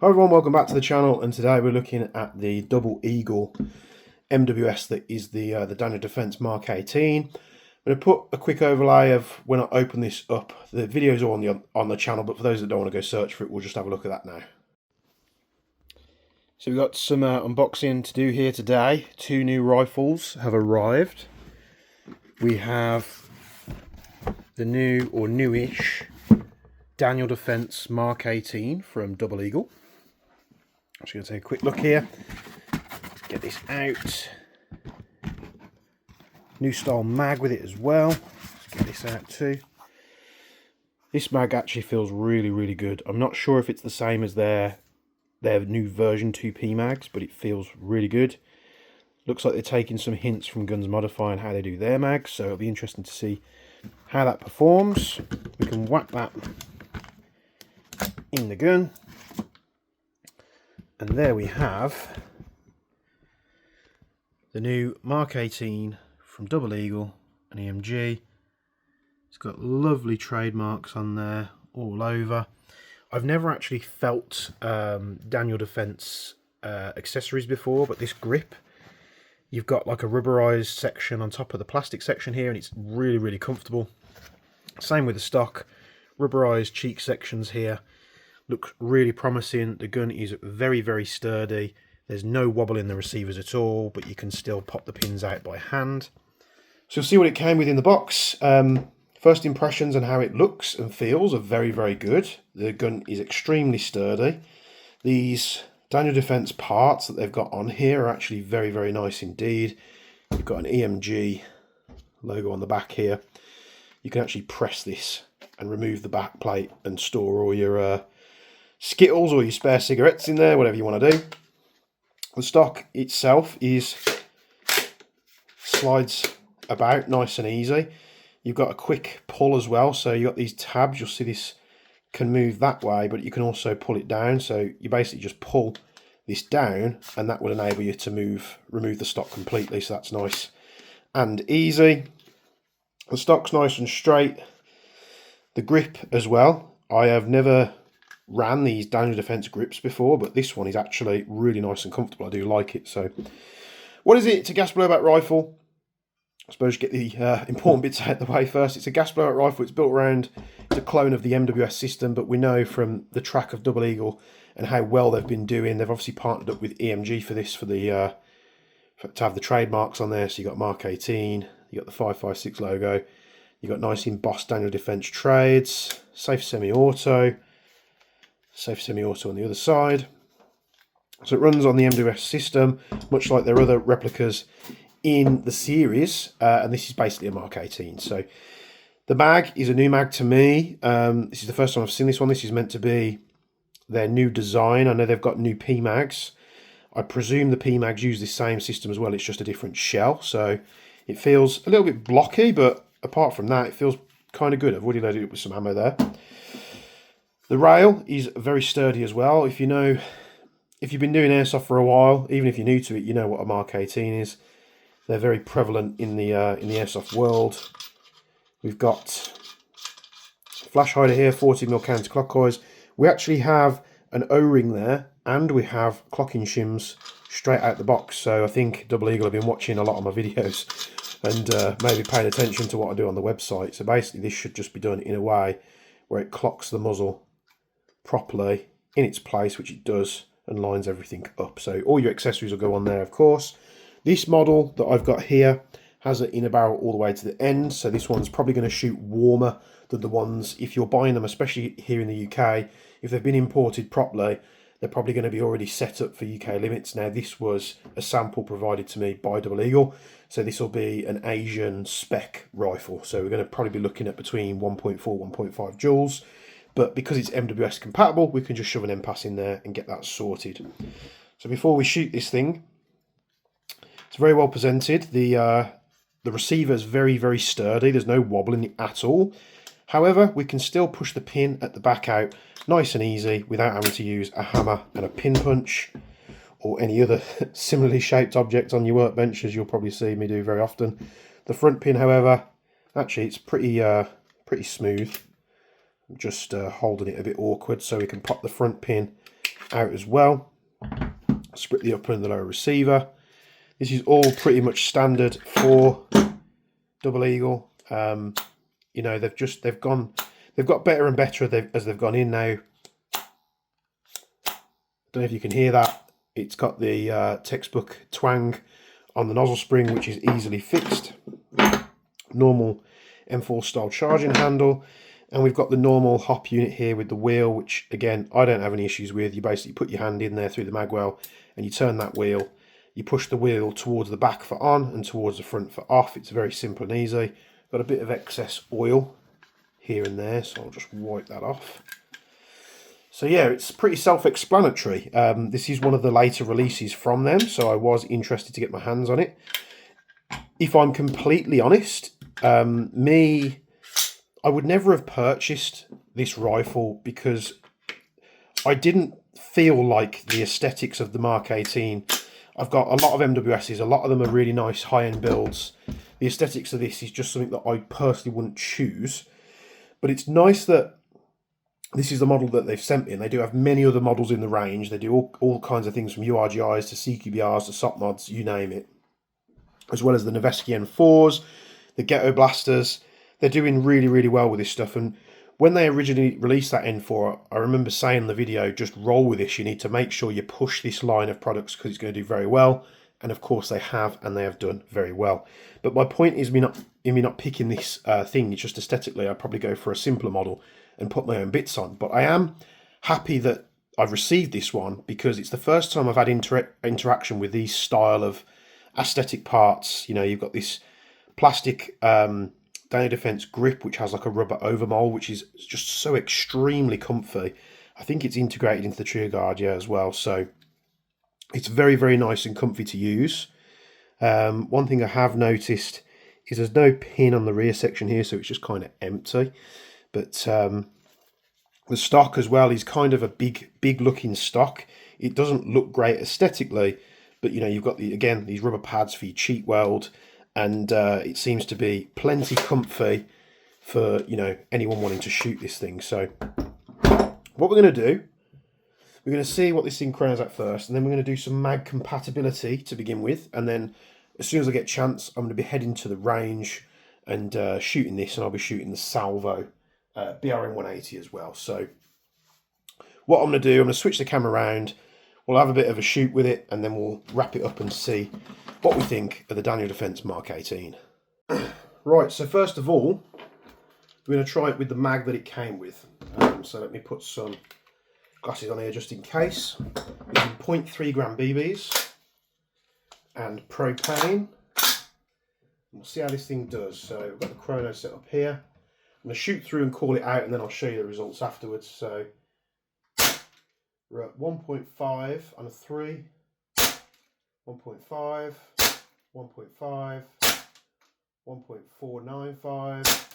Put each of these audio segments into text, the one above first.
Hi everyone, welcome back to the channel, and today we're looking at the Double Eagle MWS that is the Daniel Defence Mark 18. I'm going to put a quick overlay of when I open this up. The videos are on the channel, but for those that don't want to go search for it, we'll just have a look at that now. So we've got some unboxing to do here today. Two new rifles have arrived. We have the new or newish Daniel Defence Mark 18 from Double Eagle. I'm just going to take a quick look here, get this out. New style mag with it as well. Let's get this out too. This mag actually feels really good. I'm not sure if it's the same as their new version 2P mags, but it feels really good. Looks like they're taking some hints from Guns Modify and how they do their mags, so it'll be interesting to see how that performs. We can whack that in the gun. And there we have the new Mark 18 from Double Eagle and EMG. It's got lovely trademarks on there all over. I've never actually felt Daniel Defence accessories before, but this grip, you've got like a rubberized section on top of the plastic section here, and it's really comfortable. Same with the stock, rubberized cheek sections here. Looks really promising. The gun is very sturdy. There's no wobble in the receivers at all, but you can still pop the pins out by hand. So you'll see what it came with in the box. First impressions on how it looks and feels are very good. The gun is extremely sturdy. These Daniel Defence parts that they've got on here are actually very nice indeed. You've got an EMG logo on the back here. You can actually press this and remove the back plate and store all your Skittles or your spare cigarettes in there, whatever you want to do. The stock itself slides about nice and easy. You've got a quick pull as well, so you've got these tabs. You'll see this can move that way, but you can also pull it down. So you basically just pull this down, and that will enable you to remove the stock completely. So that's nice and easy. The stock's nice and straight. The grip as well. I have never ran these Daniel Defence grips before, but this one is actually really nice and comfortable. I do like it. So what is it? It's a gas blowback rifle. I suppose get the important bits out of the way first. It's a gas blowback rifle. It's built around, it's a clone of the MWS system, but we know from the track of Double Eagle and how well they've been doing, they've obviously partnered up with EMG for this, to have the trademarks on there. So you got Mark 18, you got the 556 logo, you got nice embossed Daniel Defence trades, safe semi-auto on the other side. So it runs on the MWS system, much like their other replicas in the series, and this is basically a Mark 18. So the mag is a new mag to me. This is the first time I've seen this one. This is meant to be their new design. I know they've got new P mags. I presume the P mags use the same system as well. It's just a different shell, so it feels a little bit blocky, but apart from that, it feels kind of good. I've already loaded it with some ammo there. The rail is very sturdy as well. If you've been doing airsoft for a while, even if you're new to it, you know what a Mark 18 is. They're very prevalent in the airsoft world. We've got flash hider here, 40mm counterclockwise. We actually have an O-ring there, and we have clocking shims straight out the box. So I think Double Eagle have been watching a lot of my videos and maybe paying attention to what I do on the website. So basically this should just be done in a way where it clocks the muzzle properly in its place, which it does, and lines everything up. So all your accessories will go on there, of course. This model that I've got here has an inner barrel all the way to the end, so this one's probably going to shoot warmer than the ones, if you're buying them, especially here in the UK, if they've been imported properly, they're probably going to be already set up for UK limits. Now this was a sample provided to me by Double Eagle, so this will be an Asian spec rifle, so we're going to probably be looking at between 1.4 1.5 joules. But because it's MWS compatible, we can just shove an MPass in there and get that sorted. So before we shoot this thing, it's very well presented. The receiver is very sturdy. There's no wobble in it at all. However, we can still push the pin at the back out nice and easy without having to use a hammer and a pin punch or any other similarly shaped object on your workbench, as you'll probably see me do very often. The front pin, however, actually it's pretty smooth. I'm just holding it a bit awkward, so we can pop the front pin out as well. Split the upper and the lower receiver. This is all pretty much standard for Double Eagle. You know, they've got better and better as they've gone in now. Don't know if you can hear that. It's got the textbook twang on the nozzle spring, which is easily fixed. Normal M4 style charging handle, and we've got the normal hop unit here with the wheel, which again I don't have any issues with. You basically put your hand in there through the magwell and you turn that wheel. You push the wheel towards the back for on and towards the front for off. It's very simple and easy. Got a bit of excess oil here and there, so I'll just wipe that off. So yeah, it's pretty self-explanatory. This is one of the later releases from them, so I was interested to get my hands on it. If I'm completely honest, I would never have purchased this rifle because I didn't feel like the aesthetics of the Mark 18. I've got a lot of MWSs, a lot of them are really nice high-end builds. The aesthetics of this is just something that I personally wouldn't choose. But it's nice that this is the model that they've sent me, and they do have many other models in the range. They do all kinds of things from URGIs to CQBRs to SOP mods, you name it. As well as the Noveski N4s, the Ghetto Blasters. They're doing really, really well with this stuff. And when they originally released that N4, I remember saying in the video, just roll with this. You need to make sure you push this line of products because it's going to do very well. And of course they have, and they have done very well. But my point is me not picking this thing. It's just aesthetically, I'd probably go for a simpler model and put my own bits on. But I am happy that I've received this one because it's the first time I've had interaction with these style of aesthetic parts. You know, you've got this plastic Daniel Defense grip, which has like a rubber overmold, which is just so extremely comfy. I think it's integrated into the trigger guard, yeah, as well. So it's very, very nice and comfy to use. One thing I have noticed is there's no pin on the rear section here, so it's just kind of empty. But the stock as well is kind of a big looking stock. It doesn't look great aesthetically, but you know, you've got again these rubber pads for your cheat weld, and it seems to be plenty comfy for, you know, anyone wanting to shoot this thing. So what we're going to do, we're going to see what this thing chronos at first, and then we're going to do some mag compatibility to begin with, and then as soon as I get a chance, I'm going to be heading to the range and shooting this, and I'll be shooting the Salvo BRM 180 as well. So what I'm going to do, I'm going to switch the camera around, we'll have a bit of a shoot with it, and then we'll wrap it up and see what we think of the Daniel Defense Mark 18. Right, so first of all, we're going to try it with the mag that it came with. So let me put some glasses on here just in case. Using 0.3 gram BBs and propane. We'll see how this thing does. So we've got the chrono set up here. I'm going to shoot through and call it out, and then I'll show you the results afterwards. So we're at 1.5 on a 3, 1.5, 1.5, 1.495,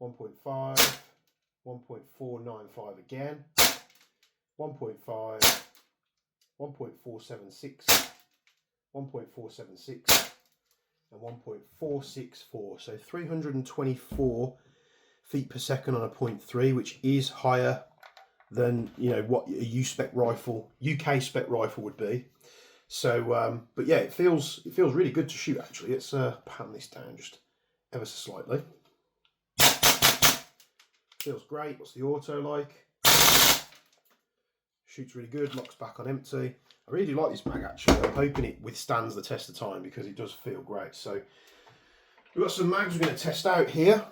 1.5, 1.495 again, 1.5, 1.476, 1.476, and 1.464. So 324 feet per second on a 0.3, which is higher than, you know, what a UK spec rifle would be. So, but yeah, it feels really good to shoot. Actually, let's pan this down just ever so slightly. Feels great. What's the auto like? Shoots really good. Locks back on empty. I really do like this mag actually. I'm hoping it withstands the test of time because it does feel great. So we've got some mags we're going to test out here.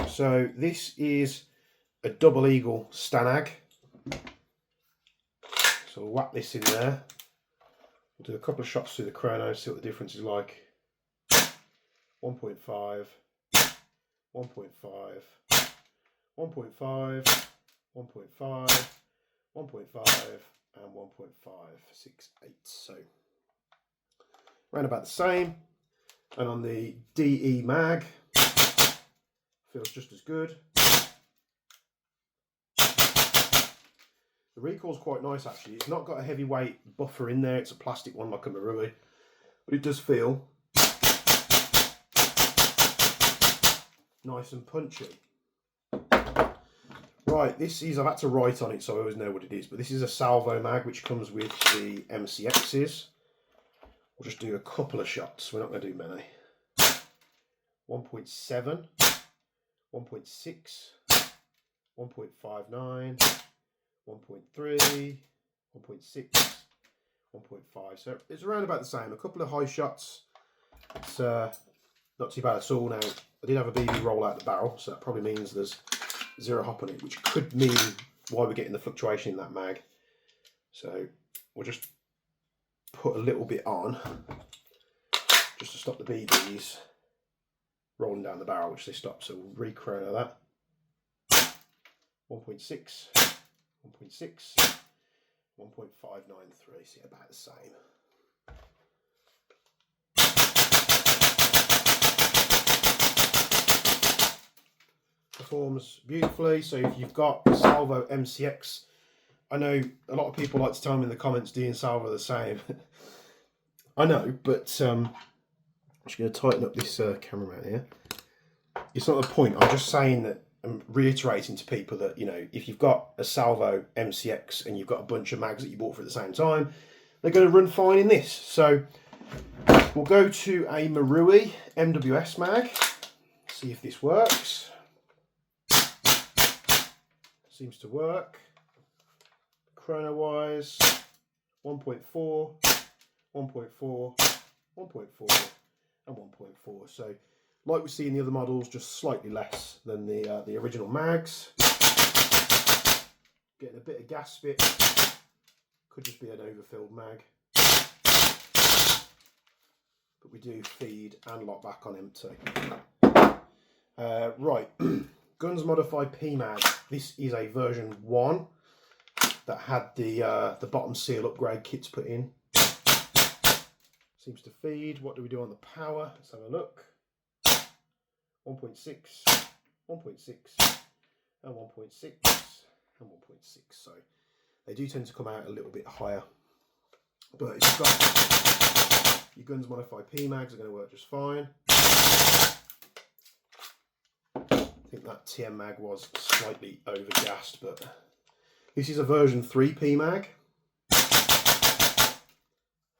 So this is a Double Eagle Stanag. So we'll whack this in there. We'll do a couple of shots through the chrono, see what the difference is like. 1.5, 1.5, 1.5, 1.5, 1.5, 1.5, and 1.568. So around about the same. And on the DE mag, feels just as good. The recoil's quite nice actually. It's not got a heavyweight buffer in there. It's a plastic one like a Marui, but it does feel nice and punchy. Right, Right, this is, I've had to write on it so I always know what it is, but this is a salvo mag which comes with the MCXs. We'll just do a couple of shots, we're not going to do many. 1.7, 1.6, 1.59, 1.3, 1.6, 1.5. So it's around about the same. A couple of high shots. It's not too bad at all. Now, I did have a BB roll out the barrel, so that probably means there's zero hop on it, which could mean why we're getting the fluctuation in that mag. So we'll just put a little bit on just to stop the BBs rolling down the barrel, which they stop. So we'll re-chrono that. 1.6, 1.6, 1.593, see about the same. Performs beautifully. So if you've got a Salvo MCX, I know a lot of people like to tell me in the comments, D and Salvo are the same. I know, but I'm just going to tighten up this cameraman here. It's not the point. I'm just saying that I'm reiterating to people that, you know, if you've got a Salvo MCX and you've got a bunch of mags that you bought for at the same time, they're going to run fine in this. So we'll go to a Marui MWS mag, see if this works. Seems to work. Chrono wise, 1.4, 1.4, 1.4 and 1.4. So like we see in the other models, just slightly less than the original mags. Getting a bit of gas spit. Could just be an overfilled mag. But we do feed and lock back on empty. Right, Guns Modified PMag. This is a version 1 that had the bottom seal upgrade kits put in. Seems to feed. What do we do on the power? Let's have a look. 1.6, 1.6, and 1.6, and 1.6. So they do tend to come out a little bit higher. But if you've got your Guns Modified PMags, are going to work just fine. I think that TM mag was slightly overgassed, but this is a version 3 PMag.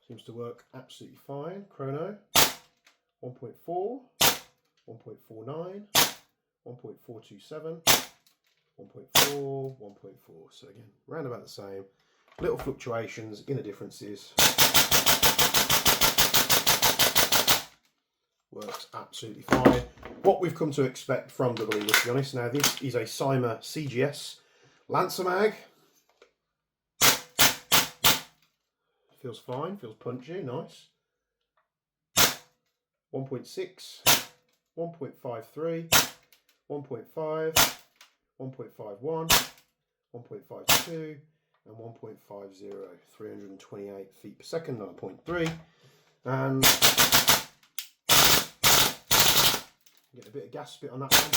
Seems to work absolutely fine. Chrono 1.4. 1.49, 1.427, 1.4, 1.4. So again, round about the same. Little fluctuations in the differences. Works absolutely fine. What we've come to expect from Double Eagle, to be honest. Now this is a Cyma CGS Lancer mag. Feels fine, feels punchy, nice. 1.6. 1.53, 1.5, 1.51, 1.52, and 1.50, 328 feet per second, 9.3, and get a bit of gas spit on that one.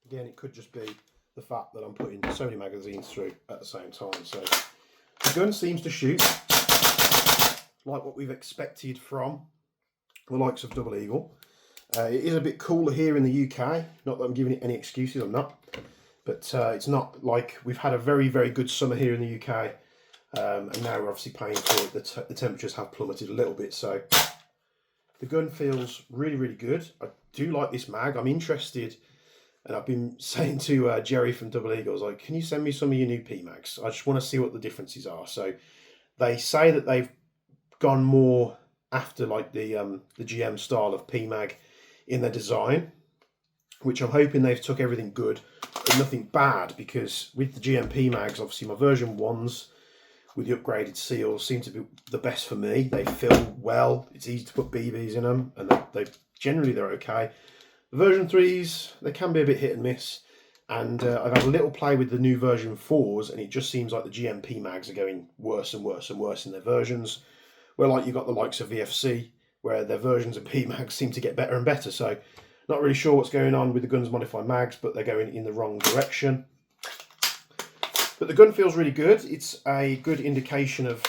Again, it could just be the fact that I'm putting so many magazines through at the same time. So the gun seems to shoot like what we've expected from the likes of Double Eagle. It is a bit cooler here in the UK. Not that I'm giving it any excuses, I'm not. But it's not like we've had a very, very good summer here in the UK. And now we're obviously paying for it. The temperatures have plummeted a little bit. So the gun feels really, really good. I do like this mag. I'm interested. And I've been saying to Jerry from Double Eagle, I was like, can you send me some of your new PMags? I just want to see what the differences are. So they say that they've gone more after like the GM style of PMag in their design, which I'm hoping they've took everything good and nothing bad, because with the GMP mags, obviously my version 1s with the upgraded seals seem to be the best for me. They fill well, it's easy to put BBs in them, and they generally they're okay. The version 3s, they can be a bit hit and miss, and I've had a little play with the new version 4s, and it just seems like the GMP mags are going worse and worse and worse in their versions, where like you've got the likes of VFC, where their versions of PMags seem to get better and better. So not really sure what's going on with the Guns Modified mags, but they're going in the wrong direction. But the gun feels really good. It's a good indication of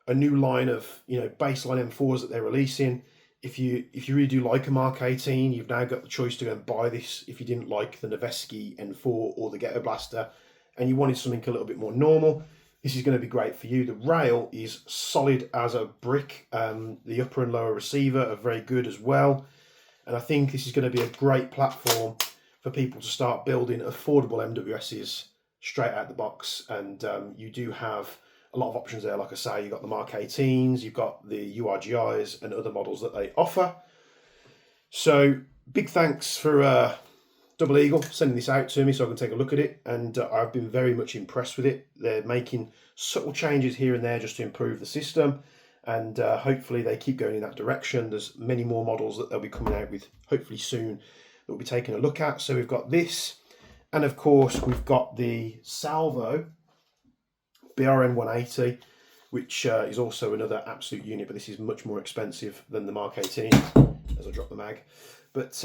a new line of, you know, baseline M4s that they're releasing. if you really do like a Mark 18, you've now got the choice to go and buy this. If you didn't like the Noveski N4 or the Ghetto Blaster and you wanted something a little bit more normal, this is going to be great for you. The rail is solid as a brick. The upper and lower receiver are very good as well. And I think this is going to be a great platform for people to start building affordable MWSs straight out the box. And you do have a lot of options there. Like I say, you've got the Mark 18s, you've got the URGIs and other models that they offer. So big thanks for Double Eagle sending this out to me so I can take a look at it, and I've been very much impressed with it. They're making subtle changes here and there just to improve the system, and hopefully they keep going in that direction. There's many more models that they'll be coming out with hopefully soon that we'll be taking a look at. So we've got this, and of course we've got the Salvo BRN 180, which is also another absolute unit, but this is much more expensive than the Mark 18 as I drop the mag. But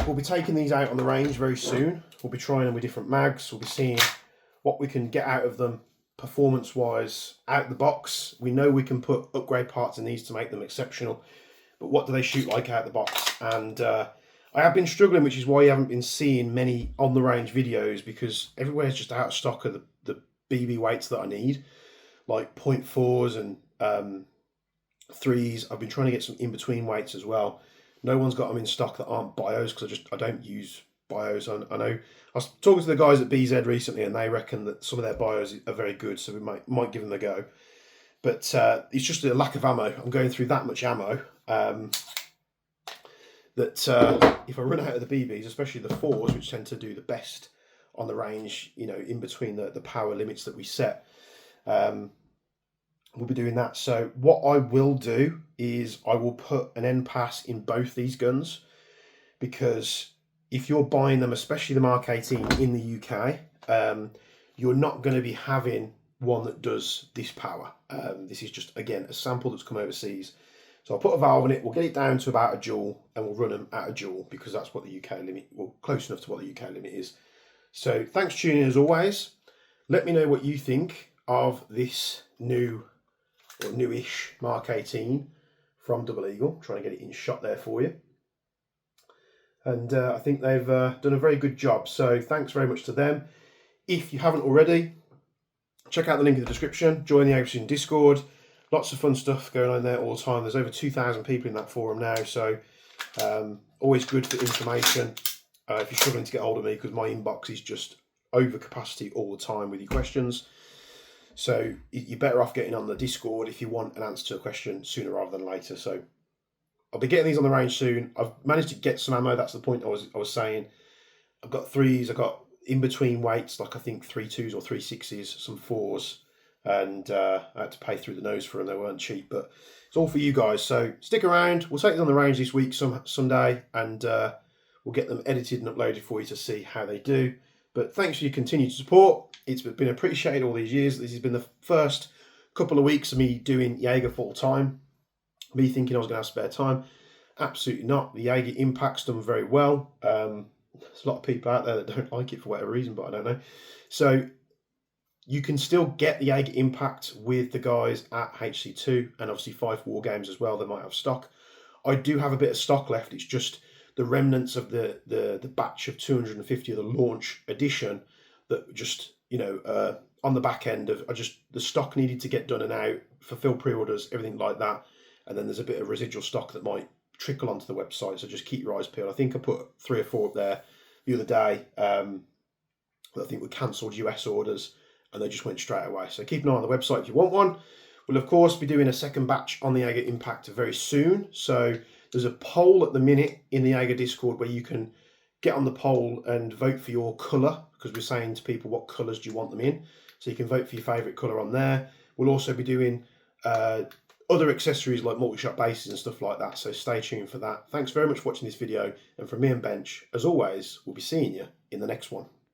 we'll be taking these out on the range very soon. We'll be trying them with different mags. We'll be seeing what we can get out of them performance wise out the box. We know we can put upgrade parts in these to make them exceptional, but what do they shoot like out the box? And I have been struggling, which is why you haven't been seeing many on the range videos, because everywhere's just out of stock of the BB weights that I need, like 0.4s and 3s. I've been trying to get some in-between weights as well. No one's got them in stock that aren't bios, because I don't use bios. I know I was talking to the guys at BZ recently, and they reckon that some of their bios are very good, so we might give them a go. But it's just a lack of ammo. I'm going through that much ammo that if I run out of the BBs, especially the 4s, which tend to do the best on the range, you know, in between the power limits that we set, we'll be doing that. So what I will do is I will put an end pass in both these guns, because if you're buying them, especially the Mark 18 in the UK, you're not going to be having one that does this power. This is just, again, a sample that's come overseas. So I'll put a valve in it, we'll get it down to about a joule, and we'll run them at a joule, because that's what the UK limit, well, close enough to what the UK limit is. So thanks for tuning in as always. Let me know what you think of this new or newish Mark 18 from Double Eagle. I'm trying to get it in shot there for you. And I think they've done a very good job. So thanks very much to them. If you haven't already, check out the link in the description. Join the Aviation Discord. Lots of fun stuff going on there all the time. There's over 2,000 people in that forum now. So always good for information. If you're struggling to get hold of me, because my inbox is just over capacity all the time with your questions. So you're better off getting on the Discord if you want an answer to a question sooner rather than later. So I'll be getting these on the range soon. I've managed to get some ammo. That's the point I was saying. I've got 3s. I've got in between weights, like I think 3 2s or 3 6s, some 4s, and I had to pay through the nose for them. They weren't cheap, but it's all for you guys. So stick around. We'll take them on the range this week someday, and we'll get them edited and uploaded for you to see how they do. But thanks for your continued support. It's been appreciated all these years. This has been the first couple of weeks of me doing Jaeger full time. Me thinking I was going to have spare time. Absolutely not. The Jaeger Impact's done very well. There's a lot of people out there that don't like it for whatever reason, but I don't know. So you can still get the Jaeger Impact with the guys at HC2, and obviously 5 War Games as well. They might have stock. I do have a bit of stock left. It's just the remnants of the batch of 250 of the launch edition that just, you know, on the back end of the stock needed to get done and out, fulfill pre-orders, everything like that. And then there's a bit of residual stock that might trickle onto the website, so just keep your eyes peeled. I think I put 3 or 4 up there the other day that I think were cancelled US orders, and they just went straight away. So keep an eye on the website if you want one. We'll of course be doing a second batch on the Jaeger Impact very soon. So there's a poll at the minute in the Jaeger Discord where you can get on the poll and vote for your colour, because we're saying to people what colours do you want them in. So you can vote for your favourite colour on there. We'll also be doing other accessories like multi-shot bases and stuff like that, so stay tuned for that. Thanks very much for watching this video, and from me and Bench, as always, we'll be seeing you in the next one.